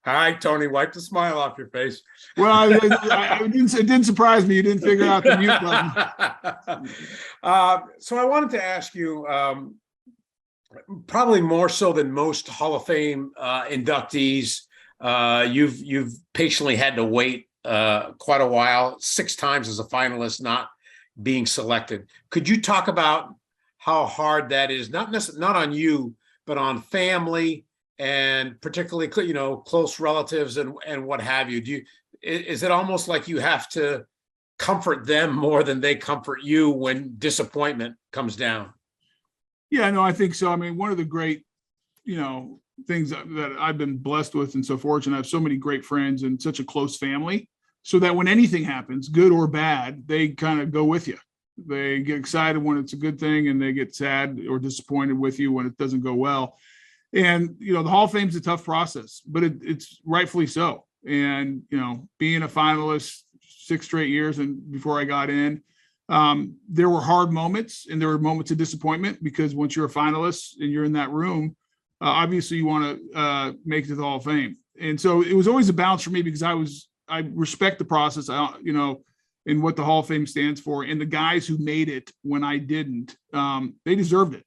Hi, Tony. Wipe the smile off your face. Well, it didn't surprise me. You didn't figure out the mute button. So I wanted to ask you, probably more so than most Hall of Fame inductees, you've patiently had to wait quite a while, 6 times as a finalist, not being selected. Could you talk about how hard that is? Not on you, but on family, and particularly, close relatives and what have you. Is it almost like you have to comfort them more than they comfort you when disappointment comes down? Yeah, no, I think so. I mean, one of the great, things that I've been blessed with and so fortunate, I have so many great friends and such a close family, so that when anything happens, good or bad, they kind of go with you. They get excited when it's a good thing, and they get sad or disappointed with you when it doesn't go well. And, the Hall of Fame is a tough process, but it's rightfully so. And, being a finalist 6 straight years and before I got in, there were hard moments and there were moments of disappointment, because once you're a finalist and you're in that room, obviously you want to make it to the Hall of Fame. And so it was always a balance for me, because I respect the process, and what the Hall of Fame stands for. And the guys who made it when I didn't, they deserved it.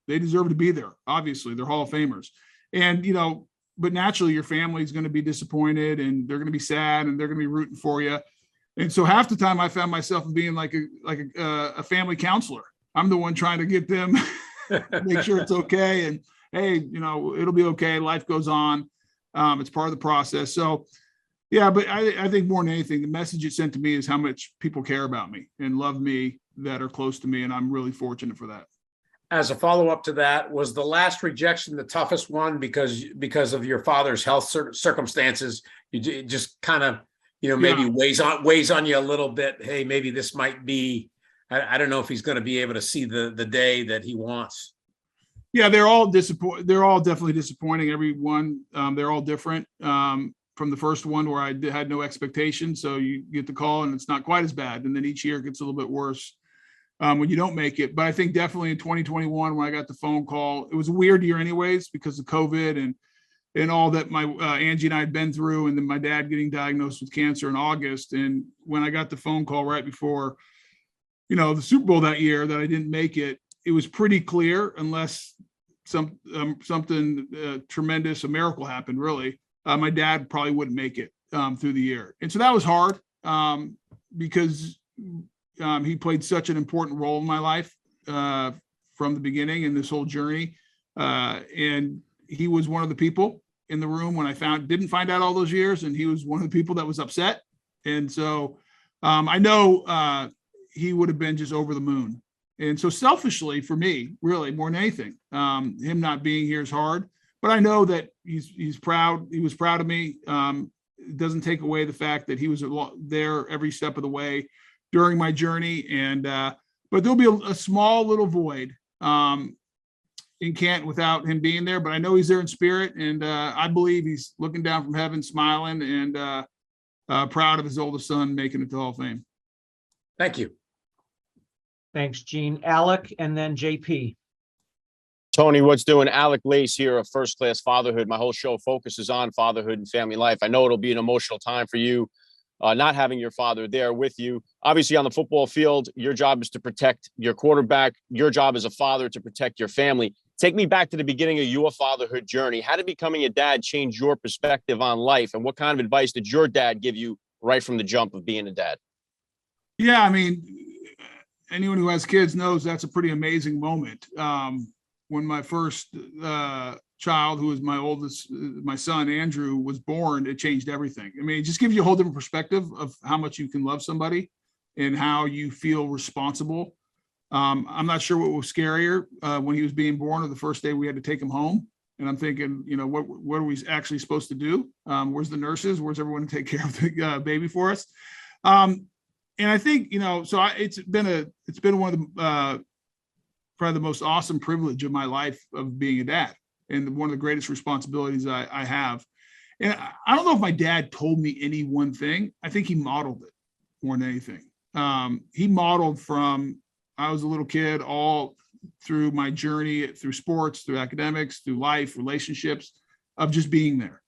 They deserve to be there. Obviously, they're Hall of Famers. And, but naturally your family is going to be disappointed, and they're going to be sad, and they're going to be rooting for you. And so half the time I found myself being like a family counselor. I'm the one trying to get them, make sure it's okay. And hey, it'll be okay. Life goes on. It's part of the process. So yeah, but I think more than anything, the message it sent to me is how much people care about me and love me that are close to me. And I'm really fortunate for that. As a follow-up to that, was the last rejection the toughest one because of your father's health circumstances? You just kind of, maybe weighs on you a little bit. Hey, maybe this might be, I don't know if he's going to be able to see the day that he wants. Yeah, they're all definitely disappointing. Everyone, they're all different. From the first one where I had no expectation, so you get the call and it's not quite as bad, and then each year it gets a little bit worse when you don't make it. But I think definitely in 2021, when I got the phone call, it was a weird year anyways, because of COVID and all that my Angie and I had been through, and then my dad getting diagnosed with cancer in August. And when I got the phone call right before, the Super Bowl that year, that I didn't make it, it was pretty clear, unless something tremendous, a miracle happened, really, my dad probably wouldn't make it through the year. And so that was hard, because he played such an important role in my life from the beginning in this whole journey. And he was one of the people in the room when I didn't find out all those years. And he was one of the people that was upset. And so I know he would have been just over the moon. And so selfishly for me, really more than anything, him not being here is hard, but I know that he's proud. He was proud of me. It doesn't take away the fact that he was there every step of the way during my journey. And but there'll be a small little void in Canton without him being there. But I know he's there in spirit, and I believe he's looking down from heaven, smiling, and proud of his oldest son making it to Hall of Fame. Thank you. Thanks, Gene. Alec, and then JP. Tony, what's doing? Alec Lace here of First Class Fatherhood. My whole show focuses on fatherhood and family life. I know it'll be an emotional time for you, not having your father there with you. Obviously, on the football field, your job is to protect your quarterback. Your job as a father to protect your family. Take me back to the beginning of your fatherhood journey. How did becoming a dad change your perspective on life? And what kind of advice did your dad give you right from the jump of being a dad? Yeah, I mean, anyone who has kids knows that's a pretty amazing moment. When my first child, who was my oldest, my son, Andrew, was born, it changed everything. I mean, it just gives you a whole different perspective of how much you can love somebody and how you feel responsible. I'm not sure what was scarier when he was being born, or the first day we had to take him home. And I'm thinking, what are we actually supposed to do? Where's the nurses? Where's everyone to take care of the baby for us? And I think, so it's been one of the, probably the most awesome privilege of my life of being a dad, and one of the greatest responsibilities I have. And I don't know if my dad told me any one thing. I think he modeled it more than anything. He modeled from, I was a little kid, all through my journey, through sports, through academics, through life, relationships, of just being there.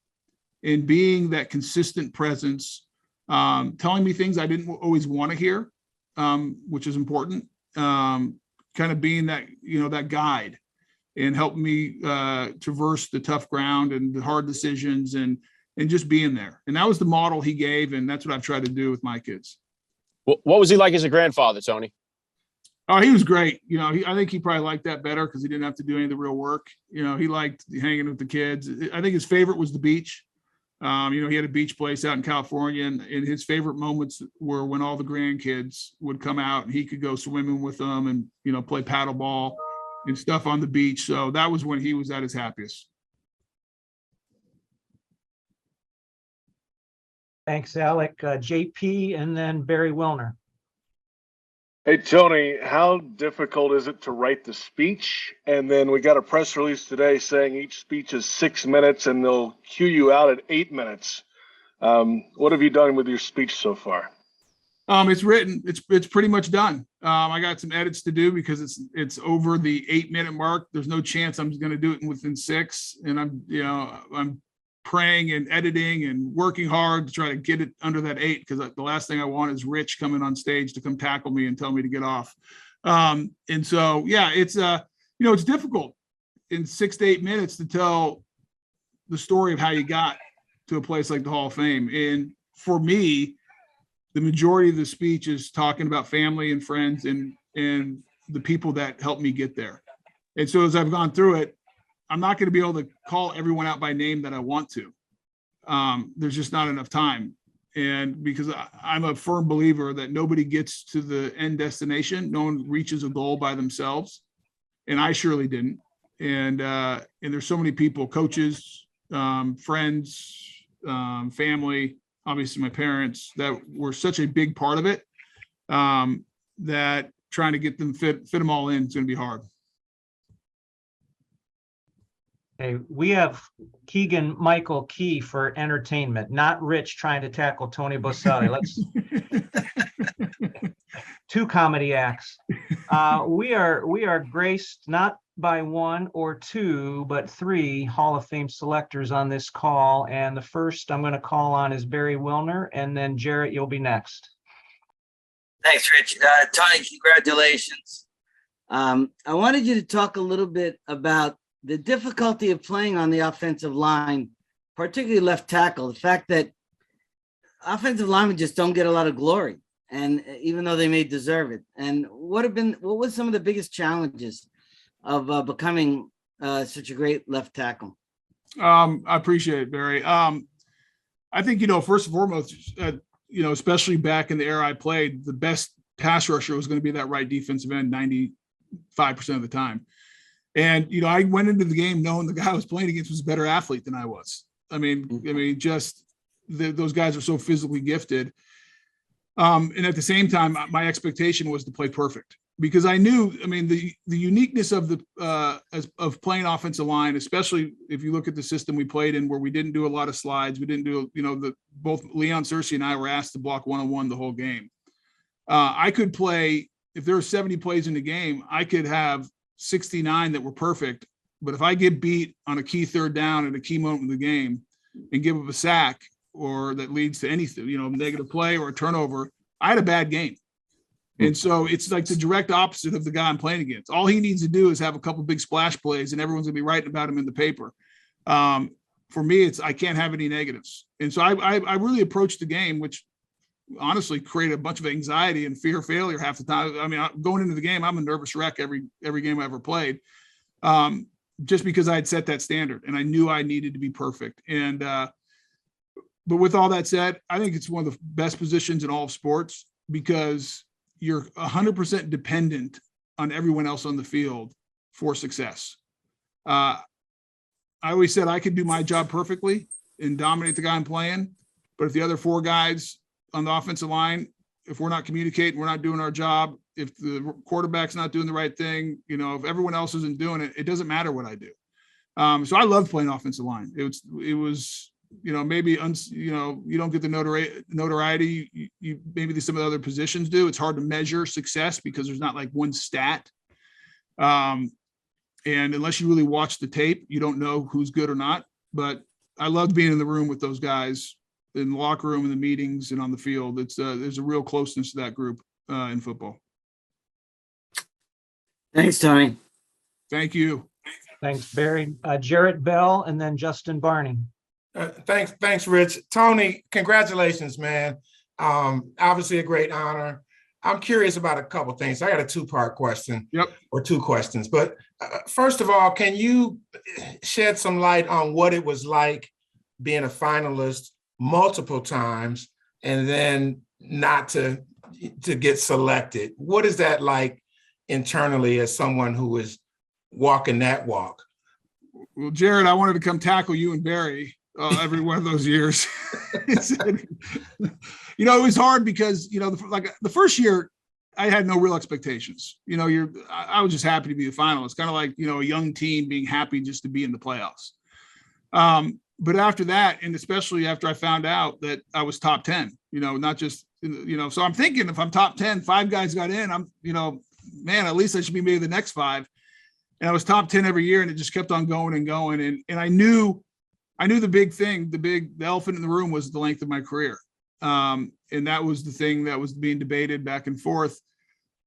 and being that consistent presence, telling me things I didn't always want to hear, which is important. Kind of being that, that guide and helping me traverse the tough ground and the hard decisions and just being there. And that was the model he gave. And that's what I've tried to do with my kids. What was he like as a grandfather, Tony? Oh, he was great. I think he probably liked that better because he didn't have to do any of the real work. He liked hanging with the kids. I think his favorite was the beach. He had a beach place out in California, and his favorite moments were when all the grandkids would come out and he could go swimming with them and, play paddleball and stuff on the beach. So that was when he was at his happiest. Thanks, Alec. JP and then Barry Wilner. Hey, Tony, how difficult is it to write the speech? And then we got a press release today saying each speech is 6 minutes and they'll cue you out at 8 minutes. What have you done with your speech so far? It's written. It's pretty much done. I got some edits to do because it's over the 8 minute mark. There's no chance I'm going to do it within 6. And I'm praying and editing and working hard to try to get it under that 8, because the last thing I want is Rich coming on stage to come tackle me and tell me to get off. And so, yeah, it's it's difficult in 6 to 8 minutes to tell the story of how you got to a place like the Hall of Fame. And for me, the majority of the speech is talking about family and friends and the people that helped me get there. And so as I've gone through it, I'm not going to be able to call everyone out by name that I want to. There's just not enough time. And because I'm a firm believer that nobody gets to the end destination. No one reaches a goal by themselves. And I surely didn't. And there's so many people, coaches, friends, family, obviously my parents, that were such a big part of it, that trying to get them fit them all in is going to be hard. Okay, we have Keegan Michael Key for entertainment, not Rich trying to tackle Tony Boselli. Let's 2 comedy acts. We are graced not by 1 or 2, but 3 Hall of Fame selectors on this call. And the first I'm going to call on is Barry Wilner, and then Jarrett, you'll be next. Thanks, Rich. Tony, congratulations. I wanted you to talk a little bit about the difficulty of playing on the offensive line, particularly left tackle, the fact that offensive linemen just don't get a lot of glory, and even though they may deserve it. And what was some of the biggest challenges of becoming such a great left tackle? I appreciate it, Barry. I think, first and foremost, especially back in the era I played, the best pass rusher was going to be that right defensive end 95% of the time. And, I went into the game knowing the guy I was playing against was a better athlete than I was. Those guys are so physically gifted. And at the same time, my expectation was to play perfect, because I knew, the uniqueness of of playing offensive line, especially if you look at the system we played in, where we didn't do a lot of slides. We didn't do, both Leon Searcy and I were asked to block one-on-one the whole game. I could play, if there were 70 plays in the game, I could have 69 that were perfect. But if I get beat on a key third down at a key moment in the game and give up a sack, or that leads to anything, negative play or a turnover, I had a bad game. And so it's like the direct opposite of the guy I'm playing against. All he needs to do is have a couple big splash plays and everyone's gonna be writing about him in the paper. For me, I can't have any negatives. And so I really approached the game, which honestly created a bunch of anxiety and fear of failure half the time. Going into the game, I'm a nervous wreck every game I ever played, just because I had set that standard and I knew I needed to be perfect. And but with all that said, I think it's one of the best positions in all of sports, because you're 100% dependent on everyone else on the field for success. I always said I could do my job perfectly and dominate the guy I'm playing, but if the other 4 guys on the offensive line, if we're not communicating, we're not doing our job, if the quarterback's not doing the right thing, if everyone else isn't doing it, it doesn't matter what I do. So I loved playing offensive line. It was maybe you don't get the notoriety you maybe some of the other positions do. It's hard to measure success because there's not like one stat. And unless you really watch the tape, you don't know who's good or not. But I loved being in the room with those guys, in the locker room, in the meetings, and on the field. There's a real closeness to that group in football. Thanks, Tony. Thank you. Thanks, Barry. Jarrett Bell and then Justin Barney. Thanks, Rich. Tony, congratulations, man. Obviously a great honor. I'm curious about a couple things. I got a two-part question. Yep. Or two questions. But first of all, can you shed some light on what it was like being a finalist multiple times and then not to get selected? What is that like internally as someone who is walking that walk? Well, Jared, I wanted to come tackle you and Barry every one of those years. It was hard because, the first year I had no real expectations. I was just happy to be the finalist, kind of like, a young team being happy just to be in the playoffs. But after that, and especially after I found out that I was top 10, not just, so I'm thinking if I'm top 10, 5 guys got in, I'm, man, at least I should be maybe the next 5. And I was top 10 every year, and it just kept on going and going. And I knew the big thing, the elephant in the room was the length of my career. And that was the thing that was being debated back and forth.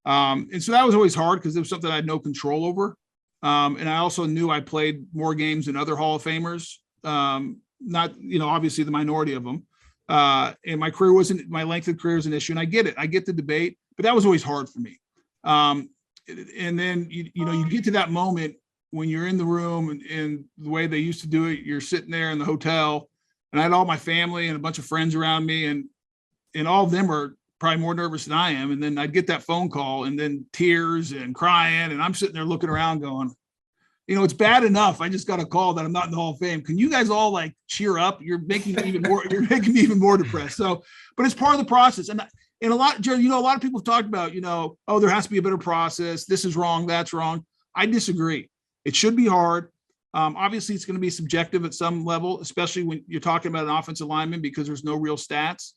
And so that was always hard because it was something I had no control over. And I also knew I played more games than other Hall of Famers, not, obviously the minority of them. And my length of career is an issue. And I get it. I get the debate, but that was always hard for me. And then, you get to that moment when you're in the room and the way they used to do it, you're sitting there in the hotel, and I had all my family and a bunch of friends around me, and all of them are probably more nervous than I am. And then I'd get that phone call and then tears and crying. And I'm sitting there looking around going, it's bad enough. I just got a call that I'm not in the Hall of Fame. Can you guys all cheer up? You're making me even more depressed. So, but it's part of the process. And a lot, Jared, a lot of people have talked about, there has to be a better process. This is wrong. That's wrong. I disagree. It should be hard. Obviously, it's going to be subjective at some level, especially when you're talking about an offensive lineman because there's no real stats.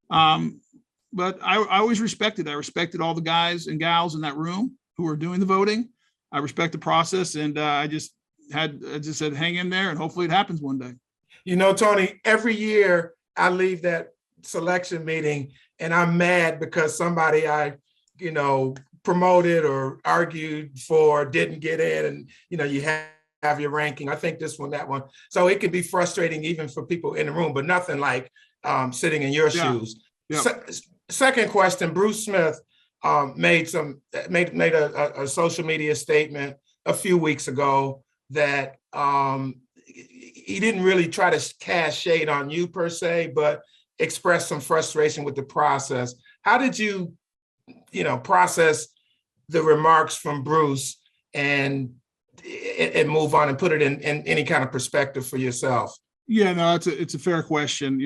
But I always respected. I respected all the guys and gals in that room who were doing the voting. I respect the process, and I just said, hang in there, and hopefully it happens one day. Tony, every year I leave that selection meeting and I'm mad because somebody I, promoted or argued for didn't get in, and you have your ranking. I think this one, that one. So it can be frustrating even for people in the room, but nothing like sitting in your shoes. Yeah. Second question: Bruce Smith made a social media statement a few weeks ago that he didn't really try to cast shade on you per se, but express some frustration with the process. How did you, process the remarks from Bruce and move on and put it in any kind of perspective for yourself? Yeah, no, it's a fair question.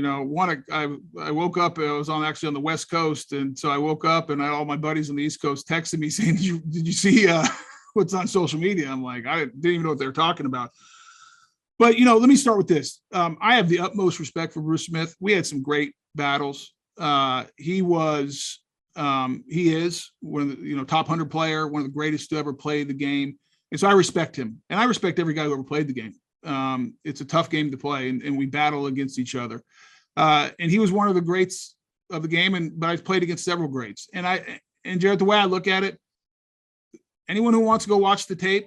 I woke up, I was actually on the West Coast. And so I woke up and I had all my buddies on the East Coast texting me saying, did you see what's on social media? I'm like, I didn't even know what they were talking about. But, let me start with this. I have the utmost respect for Bruce Smith. We had some great battles. He is one of the, top 100 player, one of the greatest to ever play the game. And so I respect him, and I respect every guy who ever played the game. It's a tough game to play, and we battle against each other. And he was one of the greats of the game, but I've played against several greats. And Jared, the way I look at it, anyone who wants to go watch the tape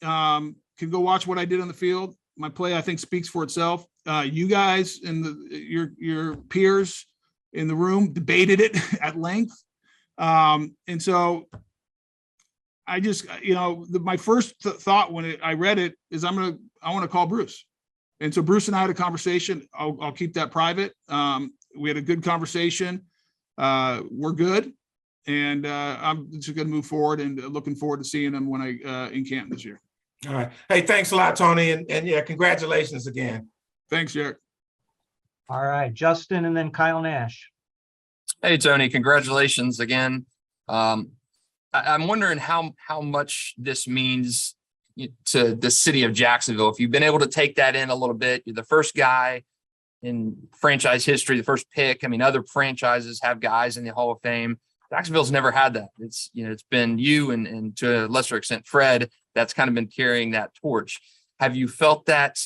can go watch what I did on the field. My play, I think, speaks for itself. You guys and your peers in the room debated it at length. And so I just, my first thought when I read it is I want to call Bruce. And so Bruce and I had a conversation. I'll keep that private. We had a good conversation. We're good. And I'm just going to move forward and looking forward to seeing him when I in Canton this year. All right. Hey, thanks a lot, Tony. And yeah, congratulations again. Thanks, Jared. All right, Justin, and then Kyle Nash. Hey, Tony, congratulations again. I'm wondering how much this means to the city of Jacksonville. If you've been able to take that in a little bit, you're the first guy in franchise history, the first pick. I mean, other franchises have guys in the Hall of Fame. Jacksonville's never had that. It's been you and to a lesser extent, Fred, that's kind of been carrying that torch. Have you felt that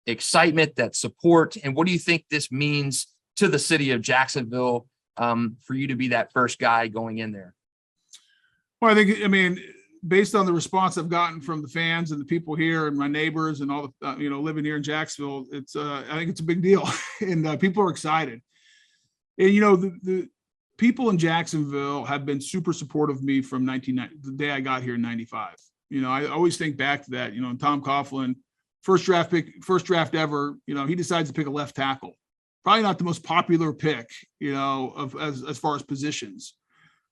excitement, that support? And what do you think this means to the city of Jacksonville for you to be that first guy going in there? Well, I mean, based on the response I've gotten from the fans and the people here and my neighbors and all the, living here in Jacksonville, I think it's a big deal and people are excited. And, the people in Jacksonville have been super supportive of me from the day I got here in 95. I always think back to that, Tom Coughlin, first draft ever, he decides to pick a left tackle. Probably not the most popular pick, as far as positions.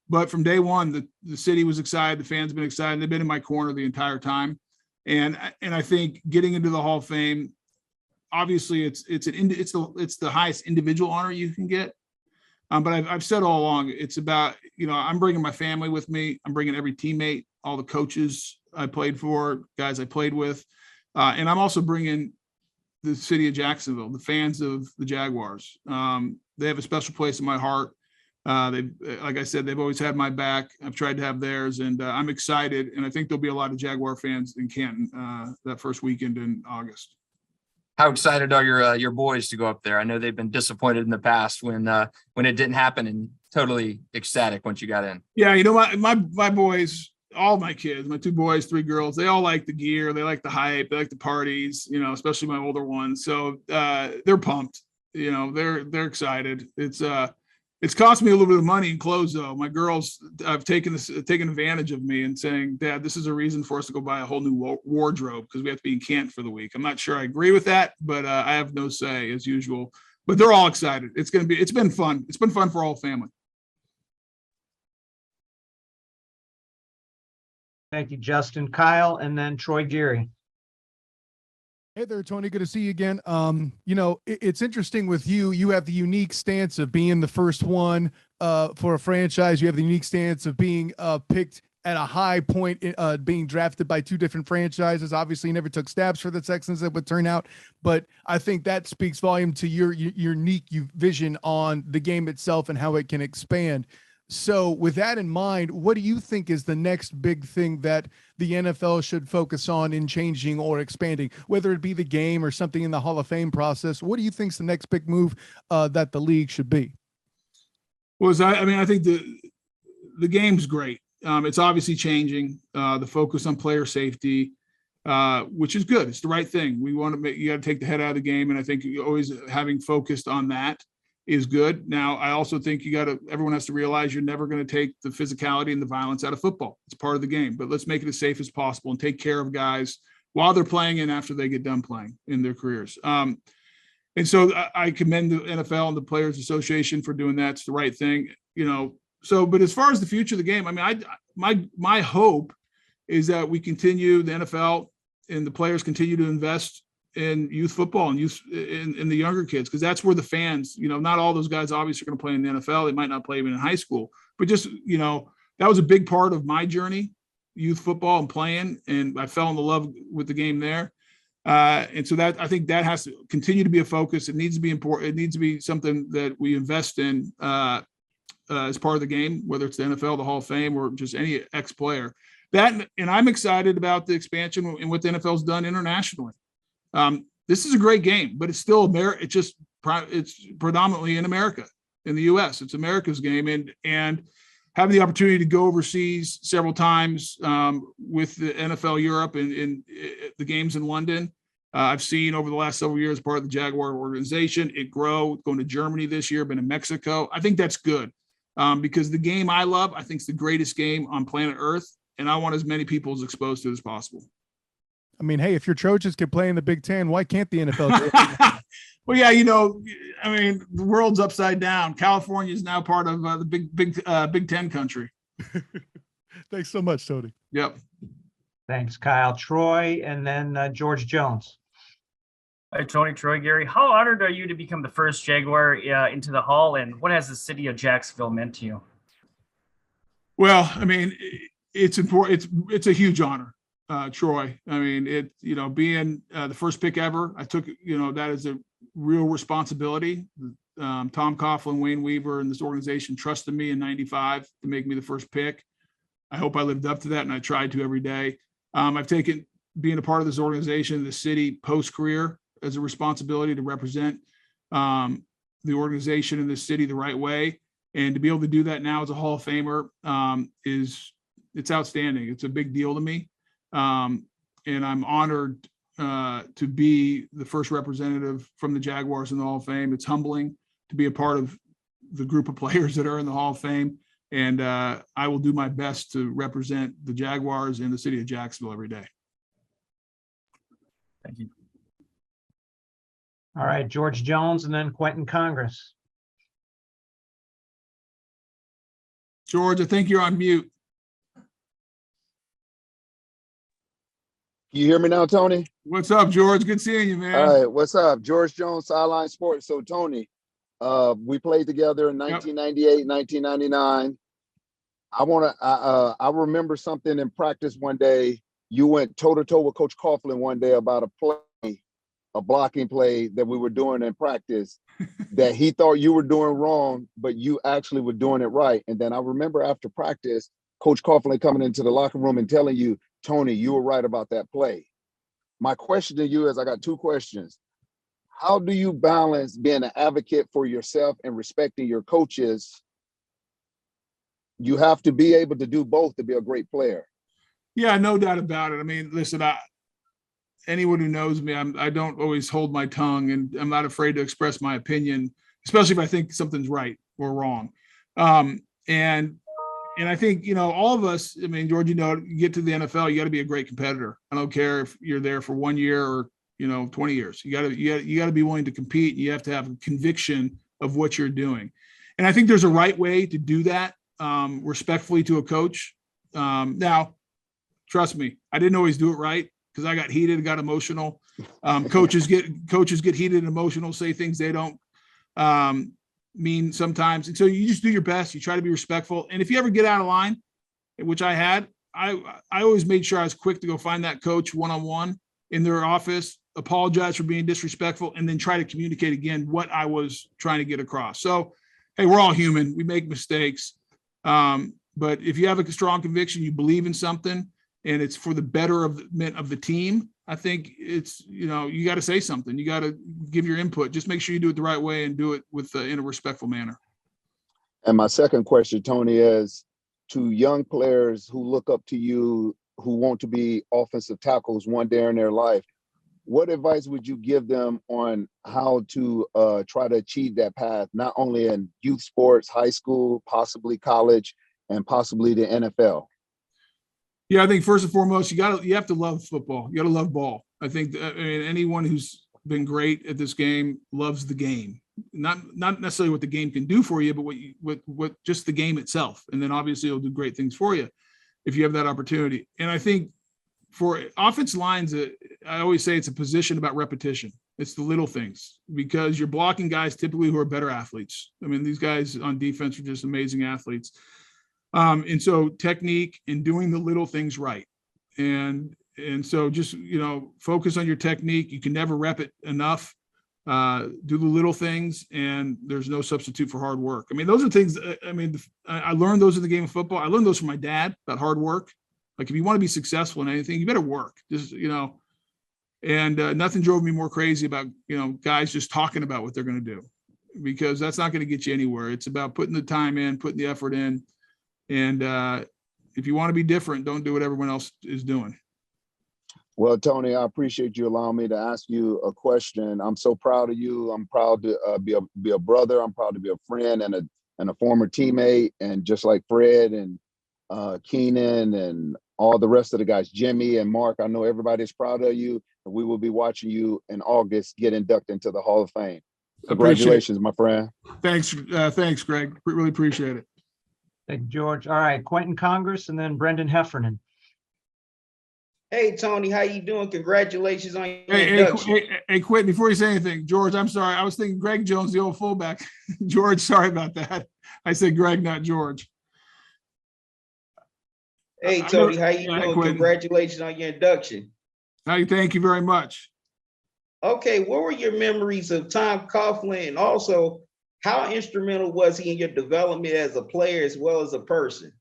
But from day one, the city was excited, the fans have been excited, they've been in my corner the entire time. And I think getting into the Hall of Fame, obviously it's the highest individual honor you can get. But I've said all along, it's about, I'm bringing my family with me. I'm bringing every teammate, all the coaches I played for, guys I played with. And I'm also bringing the city of Jacksonville, the fans of the Jaguars. They have a special place in my heart. Like I said, they've always had my back. I've tried to have theirs, and I'm excited. And I think there'll be a lot of Jaguar fans in Canton that first weekend in August. How excited are your boys to go up there? I know they've been disappointed in the past when it didn't happen, and totally ecstatic once you got in. Yeah, my boys, all my kids, my 2 boys, 3 girls, they all like the gear, they like the hype, they like the parties, especially my older ones. So they're pumped. They're excited. It's cost me a little bit of money in clothes, though. My girls have taken advantage of me and saying, "Dad, this is a reason for us to go buy a whole new wardrobe because we have to be in Canton for the week." I'm not sure I agree with that, but I have no say as usual. But they're all excited. It's been fun. It's been fun for all family. Thank you, Justin. Kyle, and then Troy Geary. Hey there, Tony. Good to see you again. It's interesting with you. You have the unique stance of being the first one for a franchise. You have the unique stance of being picked at a high point, being drafted by 2 different franchises. Obviously, you never took stabs for the Texans that would turn out, but I think that speaks volume to your unique vision on the game itself and how it can expand. So with that in mind, what do you think is the next big thing that the NFL should focus on in changing or expanding, whether it be the game or something in the Hall of Fame process? What do you think is the next big move that the league should be? Well, I think the game's great. It's obviously changing. The focus on player safety, which is good. It's the right thing. You got to take the head out of the game. And I think always having focused on that is good. Now, I also think everyone has to realize you're never going to take the physicality and the violence out of football. It's part of the game, but let's make it as safe as possible and take care of guys while they're playing and after they get done playing in their careers. And so I commend the NFL and the Players Association for doing that. It's the right thing, but as far as the future of the game, my hope is that we continue, the NFL and the players continue to invest in youth football and in the younger kids, because that's where the fans, not all those guys obviously are going to play in the NFL. They might not play even in high school, but just, that was a big part of my journey, youth football and playing, and I fell in love with the game there. And so I think that has to continue to be a focus. It needs to be important. It needs to be something that we invest in as part of the game, whether it's the NFL, the Hall of Fame, or just any ex-player. And I'm excited about the expansion and what the NFL's done internationally. This is a great game, but it's still it's predominantly in America, in the U.S. It's America's game, and having the opportunity to go overseas several times with the NFL Europe and in the games in London. I've seen over the last several years part of the Jaguar organization, it grow, going to Germany this year, been in Mexico. I think that's good because the game I love, I think is the greatest game on planet Earth, and I want as many people as exposed to it as possible. I mean, hey, if your Trojans can play in the Big Ten, why can't the NFL do it? Well, yeah, the world's upside down. California is now part of the Big Ten country. Thanks so much, Tony. Yep. Thanks, Kyle. Troy, and then George Jones. Hi, Tony, Troy, Gary. How honored are you to become the first Jaguar into the Hall, and what has the city of Jacksonville meant to you? Well, it's important. It's a huge honor. Troy. Being the first pick ever, I took, that is a real responsibility. Tom Coughlin, Wayne Weaver, and this organization trusted me in 95 to make me the first pick. I hope I lived up to that, and I tried to every day. I've taken being a part of this organization, the city post-career. as a responsibility to represent the organization in this city the right way. And to be able to do that now as a Hall of Famer it's outstanding. It's a big deal to me. And I'm honored to be the first representative from the Jaguars in the Hall of Fame. It's humbling to be a part of the group of players that are in the Hall of Fame. And I will do my best to represent the Jaguars and the city of Jacksonville every day. Thank you. All right, George Jones and then Quentin Congress. George, I think you're on mute. You hear me now, Tony? What's up, George? Good seeing you, man. All right, what's up? George Jones, Sideline Sports. So, Tony, we played together in 1998, 1999. I remember something in practice one day. You went toe-to-toe with Coach Coughlin one day about a play, a blocking play that we were doing in practice that he thought you were doing wrong, but you actually were doing it right. And then I remember after practice, Coach Coughlin coming into the locker room and telling you, Tony, you were right about that play. My question to you is, I got two questions. How do you balance being an advocate for yourself and respecting your coaches? You have to be able to do both to be a great player. Yeah, no doubt about it. I mean, listen, anyone who knows me, I don't always hold my tongue, and I'm not afraid to express my opinion, especially if I think something's right or wrong. And I think, all of us, I mean, George, you get to the NFL, you got to be a great competitor. I don't care if you're there for 1 year or, 20 years. You got to be willing to compete. You have to have a conviction of what you're doing. And I think there's a right way to do that, respectfully to a coach. Now, trust me, I didn't always do it right because I got heated, got emotional. Coaches get heated and emotional, say things they don't mean sometimes. And so you just do your best. You try to be respectful. And if you ever get out of line, which I had, I always made sure I was quick to go find that coach one-on-one in their office, apologize for being disrespectful, and then try to communicate again what I was trying to get across. So, hey, we're all human. We make mistakes. But if you have a strong conviction, you believe in something, and it's for the betterment of the team, I think it's, you got to say something. You got to give your input. Just make sure you do it the right way and do it in a respectful manner. And my second question, Tony, is to young players who look up to you, who want to be offensive tackles one day in their life. What advice would you give them on how to try to achieve that path, not only in youth sports, high school, possibly college, and possibly the NFL? Yeah, I think first and foremost, you have to love football. You got to love ball. I think anyone who's been great at this game loves the game, not necessarily what the game can do for you, but what just the game itself. And then obviously it'll do great things for you if you have that opportunity. And I think for offensive lines, I always say it's a position about repetition. It's the little things, because you're blocking guys typically who are better athletes. I mean, these guys on defense are just amazing athletes. And so technique and doing the little things right. And so just, focus on your technique. You can never rep it enough. Do the little things, and there's no substitute for hard work. I mean, those are things, I learned those in the game of football. I learned those from my dad about hard work. Like, if you want to be successful in anything, you better work. Just, and nothing drove me more crazy about, guys just talking about what they're going to do, because that's not going to get you anywhere. It's about putting the time in, putting the effort in. And if you want to be different, don't do what everyone else is doing. Well, Tony, I appreciate you allowing me to ask you a question. I'm so proud of you. I'm proud to be a brother. I'm proud to be a friend and a former teammate. And just like Fred and Keenan and all the rest of the guys, Jimmy and Mark, I know everybody's proud of you. And we will be watching you in August get inducted into the Hall of Fame. Congratulations, my friend. Thanks, Greg. Really appreciate it. Thank you, George. All right, Quentin Congress and then Brendan Heffernan. Hey, Tony, how you doing? Congratulations on your induction. Hey, Quentin, before you say anything, George, I'm sorry. I was thinking Greg Jones, the old fullback. George, sorry about that. I said Greg, not George. Hey, Tony, how you doing? Quentin. Congratulations on your induction. Thank you very much. Okay, what were your memories of Tom Coughlin, and also how instrumental was he in your development as a player as well as a person?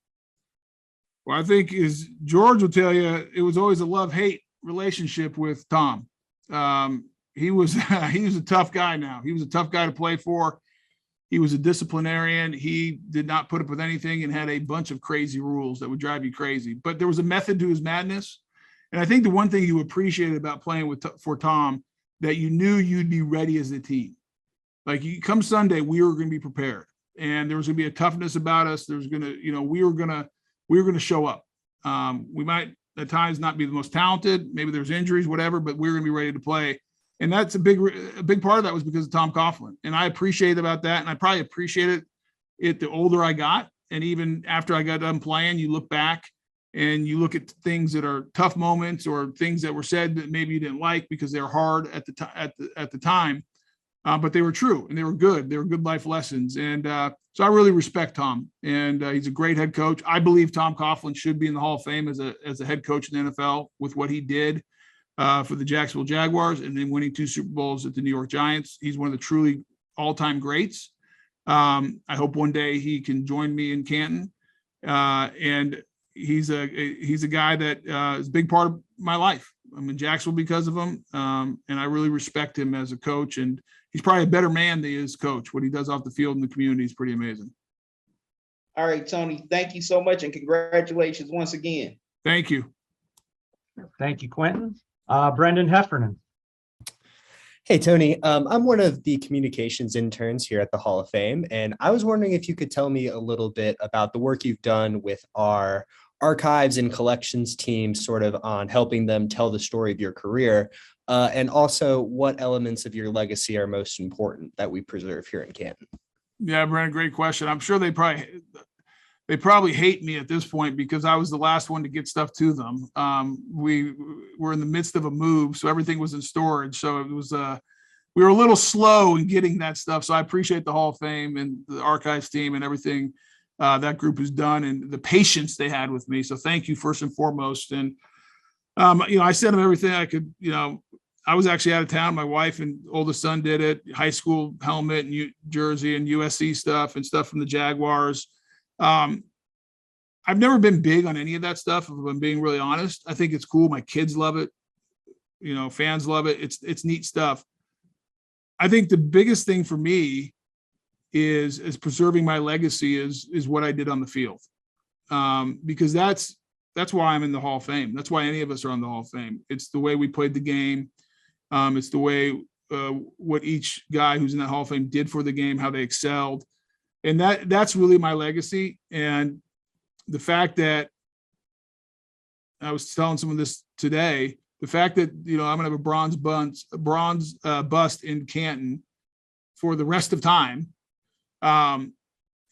Well, I think, as George will tell you, it was always a love-hate relationship with Tom. he was a tough guy now. He was a tough guy to play for. He was a disciplinarian. He did not put up with anything and had a bunch of crazy rules that would drive you crazy. But there was a method to his madness. And I think the one thing you appreciated about playing for Tom, that you knew you'd be ready as a team. Like, come Sunday, we were going to be prepared, and there was going to be a toughness about us. There's going to, we were going to show up. We might at times not be the most talented. Maybe there's injuries, whatever, but we're going to be ready to play. And that's a big part of that was because of Tom Coughlin. And I appreciate about that. And I probably appreciated it the older I got. And even after I got done playing, you look back and you look at things that are tough moments or things that were said that maybe you didn't like because they're hard at the time. But they were true and they were good. They were good life lessons. And so I really respect Tom, and he's a great head coach. I believe Tom Coughlin should be in the Hall of Fame as a head coach in the NFL with what he did for the Jacksonville Jaguars and then winning 2 Super Bowls at the New York Giants. He's one of the truly all-time greats. I hope one day he can join me in Canton. And he's a guy that is a big part of my life. I'm in Jacksonville because of him. And I really respect him as a coach, and he's probably a better man than he is coach. What he does off the field in the community is pretty amazing. All right, Tony, thank you so much and congratulations once again. Thank you. Thank you, Quentin. Brendan Heffernan. Hey, Tony, I'm one of the communications interns here at the Hall of Fame, and I was wondering if you could tell me a little bit about the work you've done with our archives and collections team, sort of on helping them tell the story of your career, and also what elements of your legacy are most important that we preserve here in Canton. Yeah, Brandon, great question. I'm sure they probably hate me at this point because I was the last one to get stuff to them. We were in the midst of a move, so everything was in storage. So it was we were a little slow in getting that stuff. So I appreciate the Hall of Fame and the archives team and everything that group has done and the patience they had with me. So thank you first and foremost. And I sent them everything I could. I was actually out of town. My wife and oldest son did it. High school helmet and jersey and USC stuff and stuff from the Jaguars. I've never been big on any of that stuff, if I'm being really honest. I think it's cool. My kids love it. Fans love it. It's neat stuff. I think the biggest thing for me is preserving my legacy is what I did on the field. Because that's why I'm in the Hall of Fame. That's why any of us are on the Hall of Fame. It's the way we played the game. It's the way what each guy who's in that Hall of Fame did for the game, how they excelled. And that's really my legacy. And the fact that I was telling someone this today, the fact that, I'm going to have a bronze bust in Canton for the rest of time. And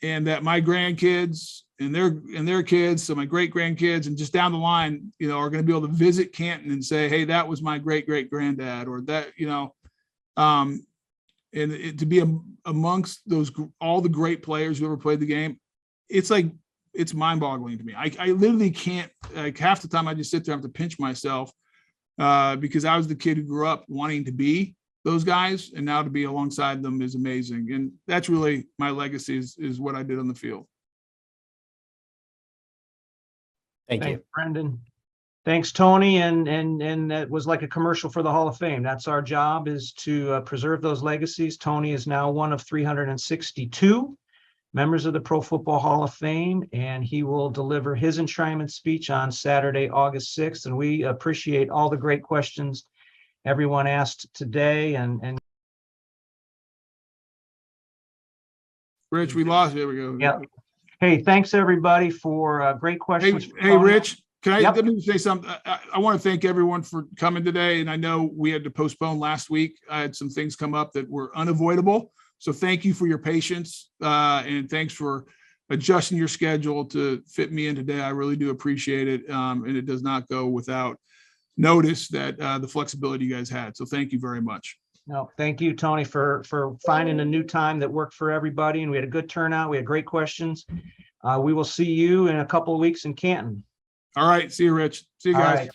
that my grandkids and their kids, so my great grandkids and just down the line, are going to be able to visit Canton and say, hey, that was my great granddad, or that, and to be amongst those, all the great players who ever played the game, it's mind boggling to me. I literally can't, like, half the time I just sit there and have to pinch myself because I was the kid who grew up wanting to be those guys, and now to be alongside them is amazing. And that's really my legacy is what I did on the field. Thanks, you, Brendan. Thanks, Tony. And that was like a commercial for the Hall of Fame. That's our job, is to preserve those legacies. Tony is now one of 362 members of the Pro Football Hall of Fame, and he will deliver his enshrinement speech on Saturday, August 6th. And we appreciate all the great questions everyone asked today. And Rich, we lost. There we go. Yeah. Hey, thanks everybody for great questions. Hey, Rich, let me say something. I want to thank everyone for coming today. And I know we had to postpone last week. I had some things come up that were unavoidable. So thank you for your patience, and thanks for adjusting your schedule to fit me in today. I really do appreciate it. And it does not go without notice that the flexibility you guys had. So thank you very much. No, thank you, Tony, for finding a new time that worked for everybody. And we had a good turnout. We had great questions. We will see you in a couple of weeks in Canton. All right. See you, Rich. See you guys.